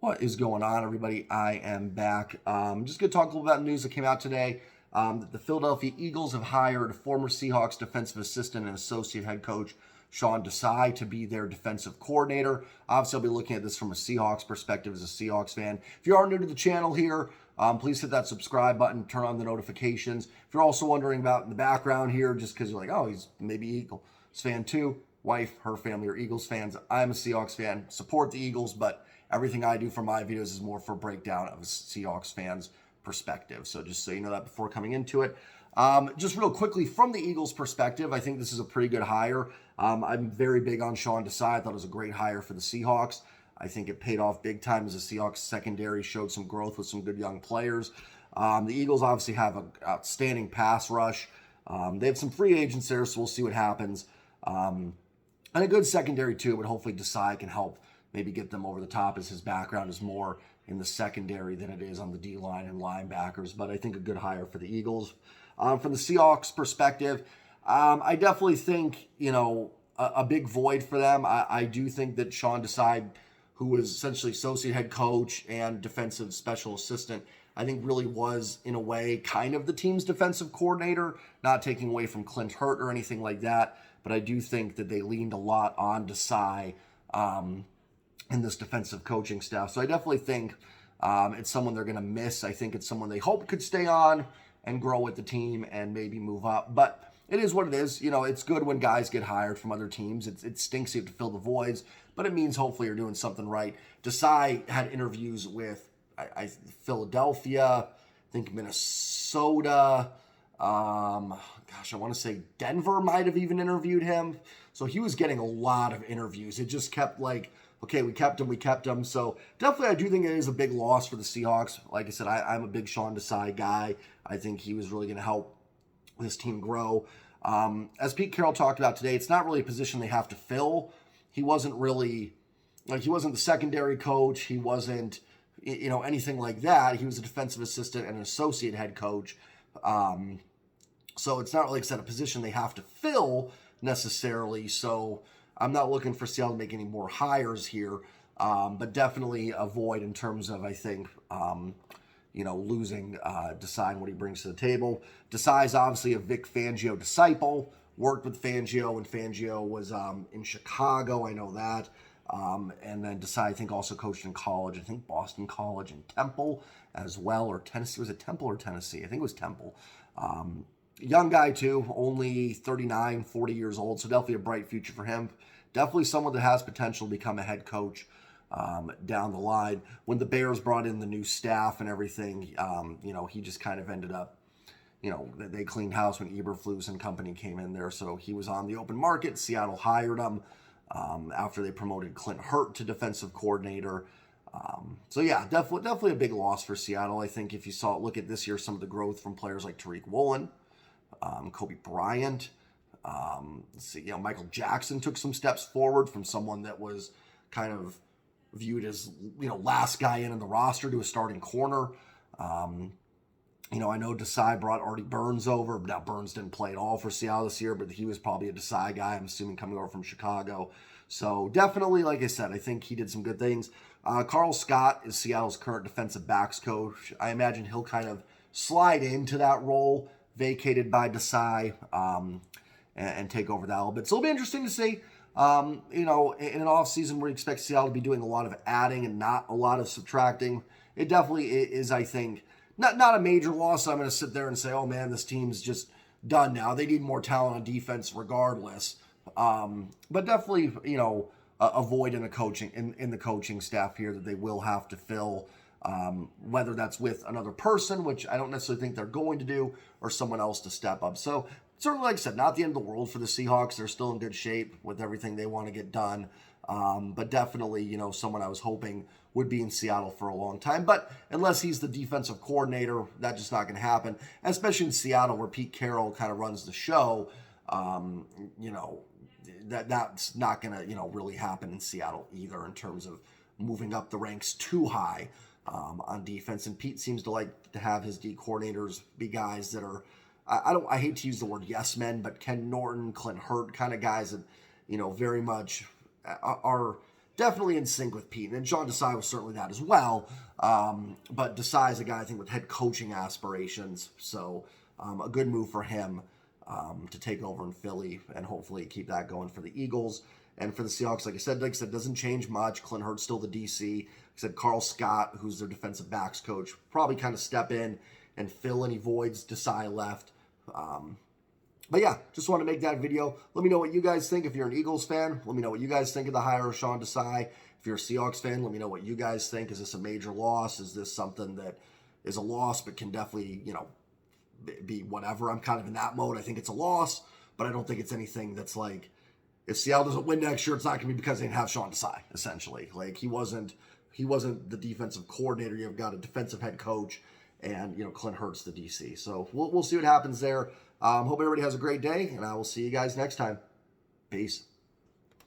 What is going on, everybody? I am back. Just going to talk a little about news that came out today. That the Philadelphia Eagles have hired former Seahawks defensive assistant and associate head coach Sean Desai to be their defensive coordinator. Obviously, I'll be looking at this from a Seahawks perspective as a Seahawks fan. If you are new to the channel here, please hit that subscribe button, turn on the notifications. If you're also wondering about the background here, just because you're like, oh, he's maybe Eagles fan too. Wife, her family are Eagles fans. I'm a Seahawks fan. Support the Eagles, but everything I do for my videos is more for a breakdown of a Seahawks fans' perspective. So just so you know that before coming into it. Just real quickly, from the Eagles' perspective, I think this is a pretty good hire. I'm very big on Sean Desai. I thought it was a great hire for the Seahawks. I think it paid off big time as the Seahawks secondary showed some growth with some good young players. The Eagles obviously have an outstanding pass rush. They have some free agents there, so we'll see what happens. And a good secondary too, but hopefully Desai can help maybe get them over the top, as his background is more in the secondary than it is on the D-line and linebackers. But I think a good hire for the Eagles. From the Seahawks perspective, I definitely think, a big void for them. I do think that Sean Desai, who was essentially associate head coach and defensive special assistant, I think really was, in a way, kind of the team's defensive coordinator, not taking away from Clint Hurt or anything like that. But I do think that they leaned a lot on Desai in this defensive coaching staff. So I definitely think it's someone they're going to miss. I think it's someone they hope could stay on and grow with the team and maybe move up. But it is what it is. It's good when guys get hired from other teams. It stinks you have to fill the voids, but it means hopefully you're doing something right. Desai had interviews with Philadelphia, I think Minnesota. I want to say Denver might have even interviewed him. So he was getting a lot of interviews. It just kept like, okay, we kept him. So definitely I do think it is a big loss for the Seahawks. Like I said, I'm a big Sean Desai guy. I think he was really going to help this team grow. As Pete Carroll talked about today, it's not really a position they have to fill. He wasn't the secondary coach. He wasn't, anything like that. He was a defensive assistant and an associate head coach. So it's not really a position they have to fill necessarily. So I'm not looking for Seattle to make any more hires here, but definitely a void in terms of, I think, losing Desai and what he brings to the table. Desai is obviously a Vic Fangio disciple, worked with Fangio when Fangio was in Chicago. I know that. And then Desai, I think, also coached in college. I think Boston College and Temple as well, or Tennessee. Was it Temple or Tennessee? I think it was Temple. Young guy, too, only 39, 40 years old, so definitely a bright future for him. Definitely someone that has potential to become a head coach down the line. When the Bears brought in the new staff and everything, he just kind of ended up, they cleaned house when Eberflus and company came in there, so he was on the open market. Seattle hired him after they promoted Clint Hurt to defensive coordinator. So yeah, definitely a big loss for Seattle. I think if you look at this year, some of the growth from players like Tariq Woolen, Kobe Bryant, Michael Jackson took some steps forward from someone that was kind of viewed as, last guy in the roster to a starting corner. I know Desai brought Artie Burns over. Now, Burns didn't play at all for Seattle this year, but he was probably a Desai guy, I'm assuming, coming over from Chicago. So definitely, like I said, I think he did some good things. Carl Scott is Seattle's current defensive backs coach. I imagine he'll kind of slide into that role, vacated by Desai, and take over that a little bit. So it'll be interesting to see. In an offseason where you expect Seattle to be doing a lot of adding and not a lot of subtracting, it definitely is, I think, not a major loss. I'm going to sit there and say, oh man, this team's just done now. They need more talent on defense regardless. But definitely, a void in the coaching staff here that they will have to fill, whether that's with another person, which I don't necessarily think they're going to do, or someone else to step up. So certainly, like I said, not the end of the world for the Seahawks. They're still in good shape with everything they want to get done. But definitely, someone I was hoping would be in Seattle for a long time. But unless he's the defensive coordinator, that's just not going to happen. And especially in Seattle, where Pete Carroll kind of runs the show, that's not going to, really happen in Seattle either in terms of moving up the ranks too high on defense. And Pete seems to like to have his D coordinators be guys that are, I hate to use the word yes men, but Ken Norton, Clint Hurt kind of guys that, very much are definitely in sync with Pete. And Sean Desai was certainly that as well. But Desai is a guy, I think, with head coaching aspirations. So a good move for him to take over in Philly and hopefully keep that going for the Eagles. And for the Seahawks, like I said, doesn't change much. Clint Hurtt's still the DC. Like I said, Carl Scott, who's their defensive backs coach, probably kind of step in and fill any voids Desai left. But yeah, just want to make that video. Let me know what you guys think. If you're an Eagles fan, let me know what you guys think of the hire of Sean Desai. If you're a Seahawks fan, let me know what you guys think. Is this a major loss? Is this something that is a loss but can definitely, be whatever? I'm kind of in that mode. I think it's a loss, but I don't think it's anything that's like, if Seattle doesn't win next year, it's not going to be because they didn't have Sean Desai, essentially. Like, he wasn't the defensive coordinator. You've got a defensive head coach, and, Clint Hurtt's the DC. So we'll see what happens there. Hope everybody has a great day, and I will see you guys next time. Peace.